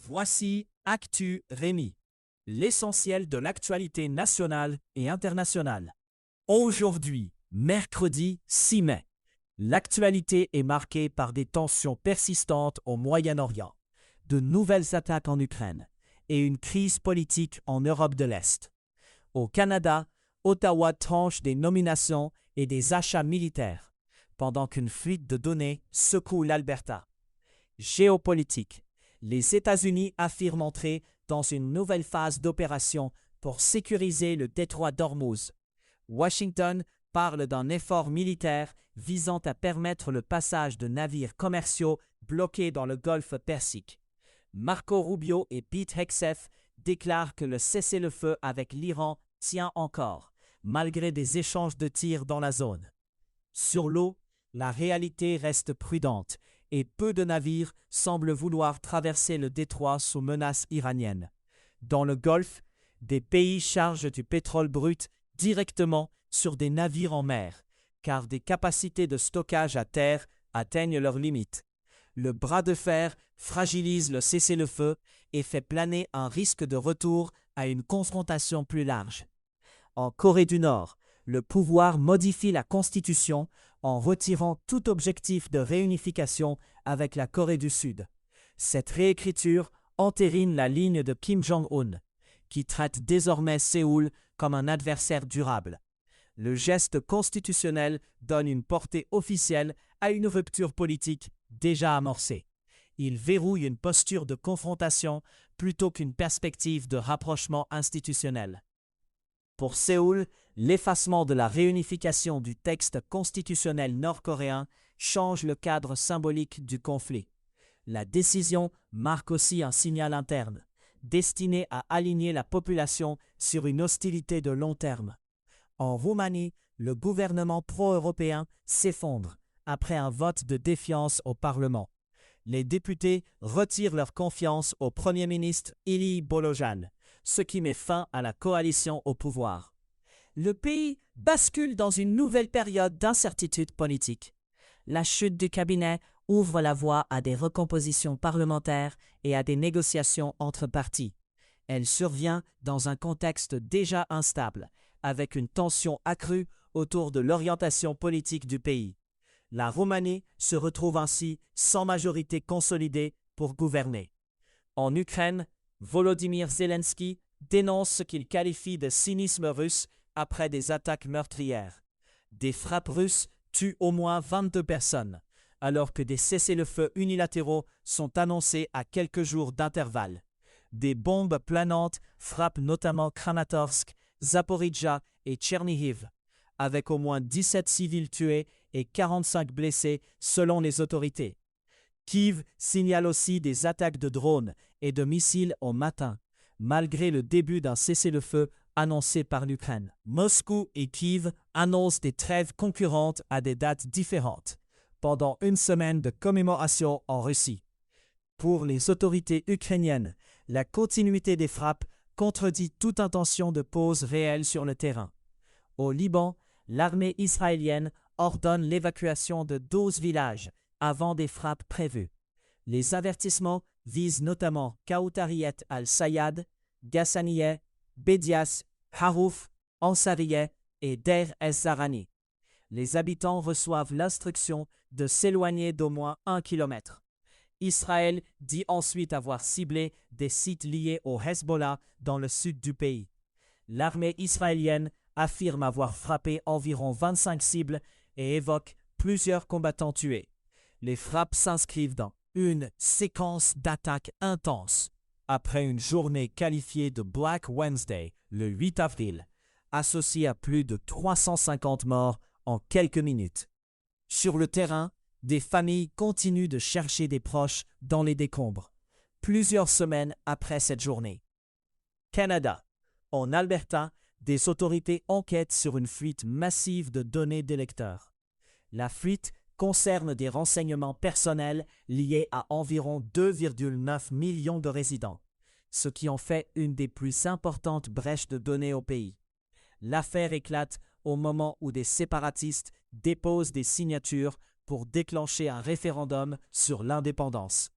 Voici Actu Rémi, l'essentiel de l'actualité nationale et internationale. Aujourd'hui, mercredi 6 mai, l'actualité est marquée par des tensions persistantes au Moyen-Orient, de nouvelles attaques en Ukraine et une crise politique en Europe de l'Est. Au Canada, Ottawa tranche des nominations et des achats militaires, pendant qu'une fuite de données secoue l'Alberta. Géopolitique. Les États-Unis affirment entrer dans une nouvelle phase d'opération pour sécuriser le détroit d'Ormuz. Washington parle d'un effort militaire visant à permettre le passage de navires commerciaux bloqués dans le golfe Persique. Marco Rubio et Pete Hegseth déclarent que le cessez-le-feu avec l'Iran tient encore, malgré des échanges de tirs dans la zone. Sur l'eau, la réalité reste prudente et peu de navires semblent vouloir traverser le détroit sous menace iranienne. Dans le Golfe, des pays chargent du pétrole brut directement sur des navires en mer, car des capacités de stockage à terre atteignent leurs limites. Le bras de fer fragilise le cessez-le-feu et fait planer un risque de retour à une confrontation plus large. En Corée du Nord, le pouvoir modifie la Constitution en retirant tout objectif de réunification avec la Corée du Sud. Cette réécriture entérine la ligne de Kim Jong-un, qui traite désormais Séoul comme un adversaire durable. Le geste constitutionnel donne une portée officielle à une rupture politique déjà amorcée. Il verrouille une posture de confrontation plutôt qu'une perspective de rapprochement institutionnel. Pour Séoul, l'effacement de la réunification du texte constitutionnel nord-coréen change le cadre symbolique du conflit. La décision marque aussi un signal interne, destiné à aligner la population sur une hostilité de long terme. En Roumanie, le gouvernement pro-européen s'effondre après un vote de défiance au Parlement. Les députés retirent leur confiance au Premier ministre Ilie Bolojan, ce qui met fin à la coalition au pouvoir. Le pays bascule dans une nouvelle période d'incertitude politique. La chute du cabinet ouvre la voie à des recompositions parlementaires et à des négociations entre partis. Elle survient dans un contexte déjà instable, avec une tension accrue autour de l'orientation politique du pays. La Roumanie se retrouve ainsi sans majorité consolidée pour gouverner. En Ukraine, Volodymyr Zelensky dénonce ce qu'il qualifie de cynisme russe après des attaques meurtrières. Des frappes russes tuent au moins 22 personnes, alors que des cessez-le-feu unilatéraux sont annoncés à quelques jours d'intervalle. Des bombes planantes frappent notamment Kramatorsk, Zaporijjia et Tchernihiv, avec au moins 17 civils tués et 45 blessés selon les autorités. Kiev signale aussi des attaques de drones et de missiles au matin, malgré le début d'un cessez-le-feu annoncé par l'Ukraine. Moscou et Kiev annoncent des trêves concurrentes à des dates différentes, pendant une semaine de commémoration en Russie. Pour les autorités ukrainiennes, la continuité des frappes contredit toute intention de pause réelle sur le terrain. Au Liban, l'armée israélienne ordonne l'évacuation de 12 villages avant des frappes prévues. Les avertissements visent notamment Kaoutariyet al-Sayad, Ghassanieh, Bédias, Harouf, Ansarieh et Deir ez-Zarani. Les habitants reçoivent l'instruction de s'éloigner d'au moins 1 kilomètre. Israël dit ensuite avoir ciblé des sites liés au Hezbollah dans le sud du pays. L'armée israélienne affirme avoir frappé environ 25 cibles et évoque plusieurs combattants tués. Les frappes s'inscrivent dans une séquence d'attaques intenses après une journée qualifiée de Black Wednesday le 8 avril, associée à plus de 350 morts en quelques minutes. Sur le terrain, des familles continuent de chercher des proches dans les décombres, plusieurs semaines après cette journée. Canada. En Alberta, des autorités enquêtent sur une fuite massive de données d'électeurs. La fuite concerne des renseignements personnels liés à environ 2,9 millions de résidents, ce qui en fait une des plus importantes brèches de données au pays. L'affaire éclate au moment où des séparatistes déposent des signatures pour déclencher un référendum sur l'indépendance.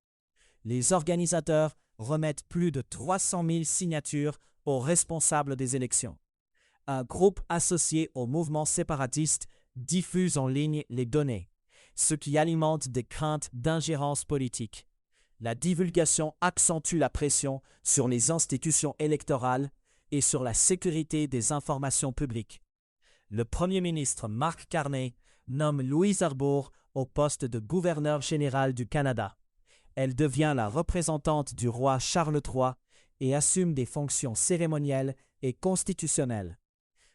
Les organisateurs remettent plus de 300 000 signatures aux responsables des élections. Un groupe associé au mouvement séparatiste diffuse en ligne les données, ce qui alimente des craintes d'ingérence politique. La divulgation accentue la pression sur les institutions électorales et sur la sécurité des informations publiques. Le Premier ministre Mark Carney nomme Louise Arbour au poste de gouverneur général du Canada. Elle devient la représentante du roi Charles III et assume des fonctions cérémonielles et constitutionnelles.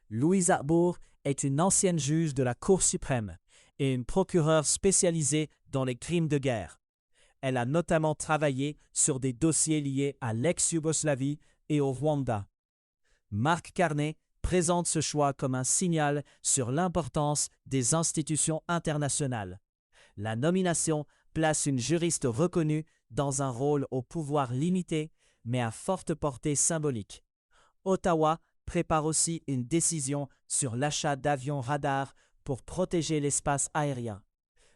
Louise Arbour est une ancienne juge de la Cour suprême et une procureure spécialisée dans les crimes de guerre. Elle a notamment travaillé sur des dossiers liés à l'ex-Yougoslavie et au Rwanda. Mark Carney présente ce choix comme un signal sur l'importance des institutions internationales. La nomination place une juriste reconnue dans un rôle au pouvoir limité, mais à forte portée symbolique. Ottawa prépare aussi une décision sur l'achat d'avions radars pour protéger l'espace aérien.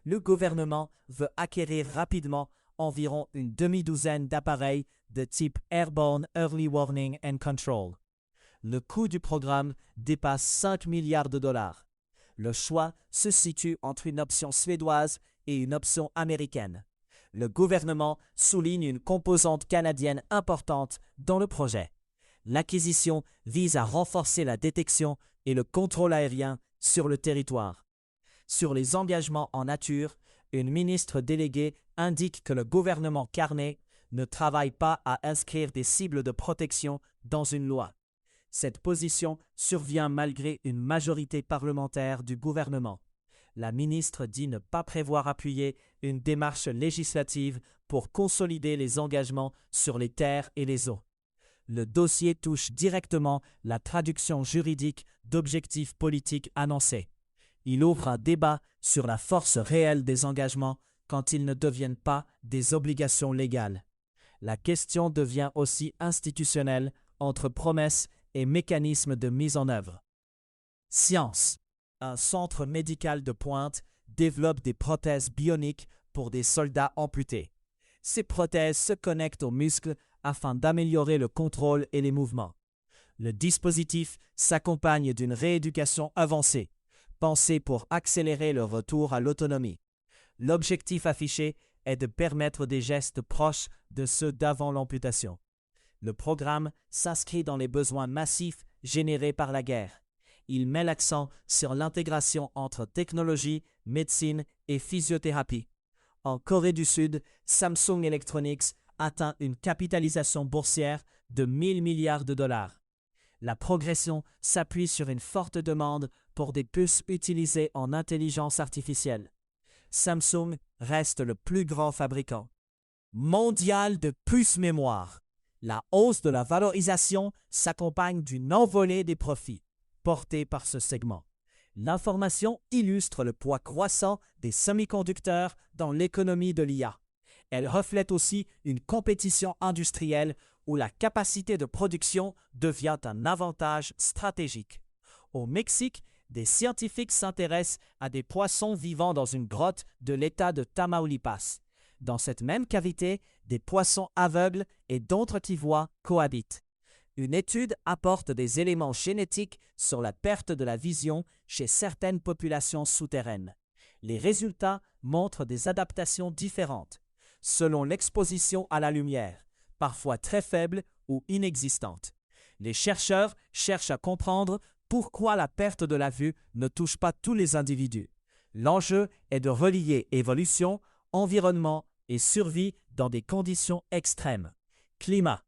Le gouvernement veut acquérir rapidement environ une demi-douzaine d'appareils de type Airborne Early Warning and Control. Le coût du programme dépasse 5 milliards de dollars. Le choix se situe entre une option suédoise et une option américaine. Le gouvernement souligne une composante canadienne importante dans le projet. L'acquisition vise à renforcer la détection et le contrôle aérien sur le territoire. Sur les engagements en nature, une ministre déléguée indique que le gouvernement Carney ne travaille pas à inscrire des cibles de protection dans une loi. Cette position survient malgré une majorité parlementaire du gouvernement. La ministre dit ne pas prévoir appuyer une démarche législative pour consolider les engagements sur les terres et les eaux. Le dossier touche directement la traduction juridique d'objectifs politiques annoncés. Il ouvre un débat sur la force réelle des engagements quand ils ne deviennent pas des obligations légales. La question devient aussi institutionnelle entre promesses et mécanismes de mise en œuvre. Science. Un centre médical de pointe développe des prothèses bioniques pour des soldats amputés. Ces prothèses se connectent aux muscles afin d'améliorer le contrôle et les mouvements. Le dispositif s'accompagne d'une rééducation avancée, pensée pour accélérer le retour à l'autonomie. L'objectif affiché est de permettre des gestes proches de ceux d'avant l'amputation. Le programme s'inscrit dans les besoins massifs générés par la guerre. Il met l'accent sur l'intégration entre technologie, médecine et physiothérapie. En Corée du Sud, Samsung Electronics atteint une capitalisation boursière de 1000 milliards de dollars. La progression s'appuie sur une forte demande pour des puces utilisées en intelligence artificielle. Samsung reste le plus grand fabricant mondial de puces mémoire. La hausse de la valorisation s'accompagne d'une envolée des profits portés par ce segment. L'information illustre le poids croissant des semi-conducteurs dans l'économie de l'IA. Elle reflète aussi une compétition industrielle où la capacité de production devient un avantage stratégique. Au Mexique, des scientifiques s'intéressent à des poissons vivant dans une grotte de l'État de Tamaulipas. Dans cette même cavité, des poissons aveugles et d'autres qui voient cohabitent. Une étude apporte des éléments génétiques sur la perte de la vision chez certaines populations souterraines. Les résultats montrent des adaptations différentes, selon l'exposition à la lumière, parfois très faible ou inexistante. Les chercheurs cherchent à comprendre pourquoi la perte de la vue ne touche pas tous les individus. L'enjeu est de relier évolution, environnement et survie dans des conditions extrêmes. Climat.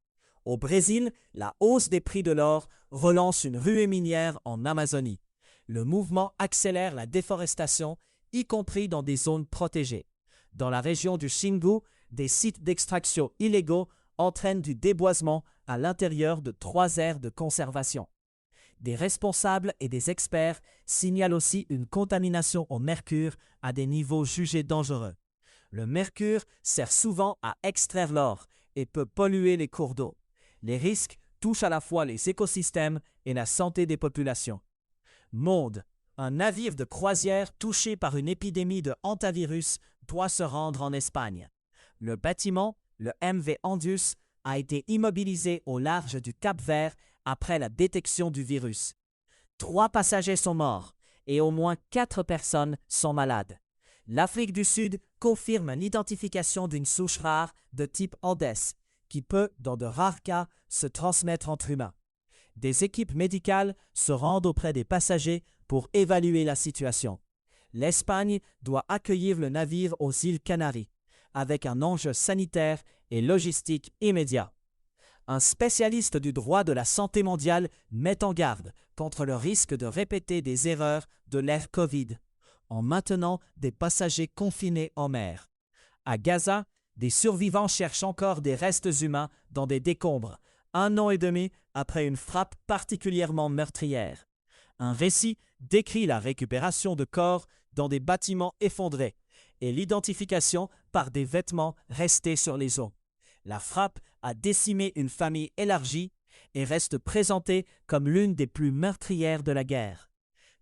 Au Brésil, la hausse des prix de l'or relance une ruée minière en Amazonie. Le mouvement accélère la déforestation, y compris dans des zones protégées. Dans la région du Xingu, des sites d'extraction illégaux entraînent du déboisement à l'intérieur de 3 aires de conservation. Des responsables et des experts signalent aussi une contamination au mercure à des niveaux jugés dangereux. Le mercure sert souvent à extraire l'or et peut polluer les cours d'eau. Les risques touchent à la fois les écosystèmes et la santé des populations. Monde. Un navire de croisière touché par une épidémie de hantavirus doit se rendre en Espagne. Le bâtiment, le MV Andus, a été immobilisé au large du Cap-Vert après la détection du virus. 3 passagers sont morts et au moins 4 personnes sont malades. L'Afrique du Sud confirme l'identification d'une souche rare de type Andes qui peut, dans de rares cas, se transmettre entre humains. Des équipes médicales se rendent auprès des passagers pour évaluer la situation. L'Espagne doit accueillir le navire aux îles Canaries, avec un enjeu sanitaire et logistique immédiat. Un spécialiste du droit de la santé mondiale met en garde contre le risque de répéter des erreurs de l'ère Covid, en maintenant des passagers confinés en mer. À Gaza, des survivants cherchent encore des restes humains dans des décombres, 1 an et demi après une frappe particulièrement meurtrière. Un récit décrit la récupération de corps dans des bâtiments effondrés et l'identification par des vêtements restés sur les eaux. La frappe a décimé une famille élargie et reste présentée comme l'une des plus meurtrières de la guerre.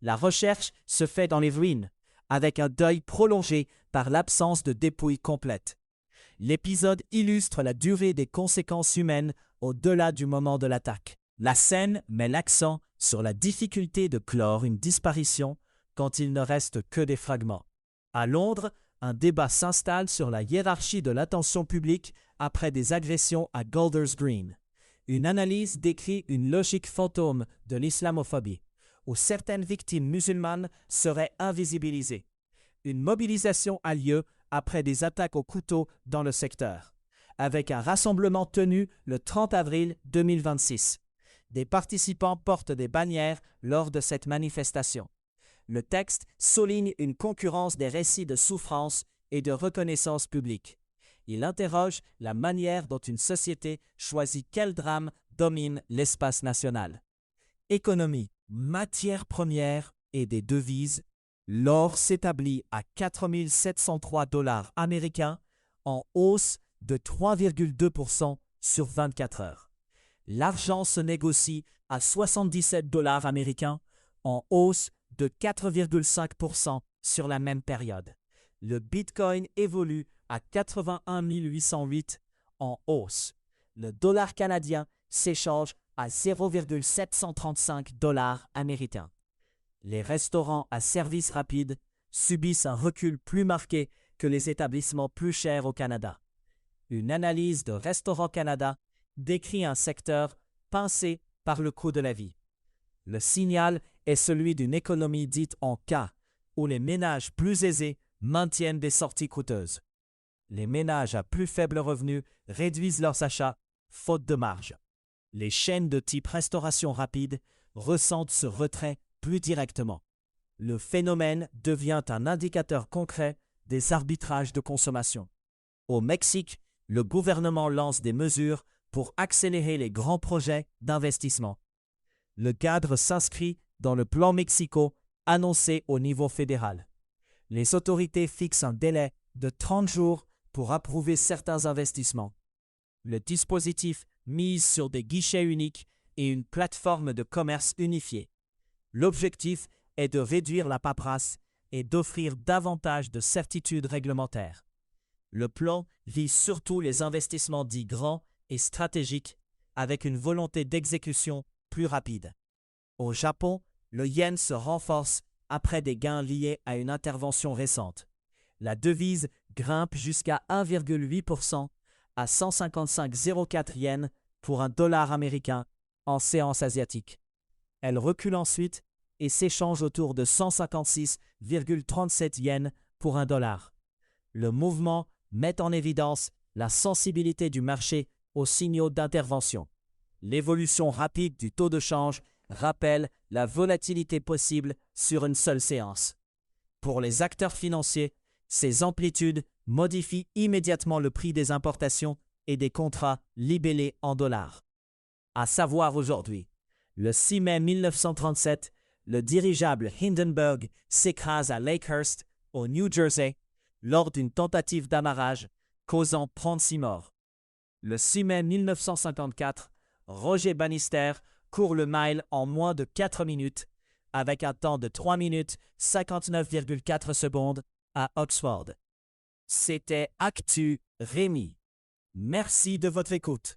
La recherche se fait dans les ruines, avec un deuil prolongé par l'absence de dépouilles complètes. L'épisode illustre la durée des conséquences humaines au-delà du moment de l'attaque. La scène met l'accent sur la difficulté de clore une disparition quand il ne reste que des fragments. À Londres, un débat s'installe sur la hiérarchie de l'attention publique après des agressions à Golders Green. Une analyse décrit une logique fantôme de l'islamophobie, où certaines victimes musulmanes seraient invisibilisées. Une mobilisation a lieu après des attaques au couteau dans le secteur, avec un rassemblement tenu le 30 avril 2026. Des participants portent des bannières lors de cette manifestation. Le texte souligne une concurrence des récits de souffrance et de reconnaissance publique. Il interroge la manière dont une société choisit quel drame domine l'espace national. Économie, matières premières et des devises. L'or s'établit à 4 703 $ américains, en hausse de 3,2% sur 24 heures. L'argent se négocie à 77 $ américains, en hausse de 4,5% sur la même période. Le Bitcoin évolue à 81 808 en hausse. Le dollar canadien s'échange à 0,735 $ américains. Les restaurants à service rapide subissent un recul plus marqué que les établissements plus chers au Canada. Une analyse de Restaurants Canada décrit un secteur pincé par le coût de la vie. Le signal est celui d'une économie dite en K, où les ménages plus aisés maintiennent des sorties coûteuses. Les ménages à plus faible revenu réduisent leurs achats, faute de marge. Les chaînes de type restauration rapide ressentent ce retrait plus directement. Le phénomène devient un indicateur concret des arbitrages de consommation. Au Mexique, le gouvernement lance des mesures pour accélérer les grands projets d'investissement. Le cadre s'inscrit dans le plan Mexico annoncé au niveau fédéral. Les autorités fixent un délai de 30 jours pour approuver certains investissements. Le dispositif mise sur des guichets uniques et une plateforme de commerce unifiée. L'objectif est de réduire la paperasse et d'offrir davantage de certitudes réglementaires. Le plan vise surtout les investissements dits grands et stratégiques avec une volonté d'exécution plus rapide. Au Japon, le yen se renforce après des gains liés à une intervention récente. La devise grimpe jusqu'à 1,8% à 155,04 yens pour un dollar américain en séance asiatique. Elle recule ensuite et s'échange autour de 156,37 yens pour un dollar. Le mouvement met en évidence la sensibilité du marché aux signaux d'intervention. L'évolution rapide du taux de change rappelle la volatilité possible sur une seule séance. Pour les acteurs financiers, ces amplitudes modifient immédiatement le prix des importations et des contrats libellés en dollars. À savoir aujourd'hui, le 6 mai 1937, le dirigeable Hindenburg s'écrase à Lakehurst, au New Jersey, lors d'une tentative d'amarrage, causant 36 morts. Le 6 mai 1954, Roger Bannister court le mile en moins de 4 minutes, avec un temps de 3 minutes 59,4 secondes à Oxford. C'était Actu Rémi. Merci de votre écoute.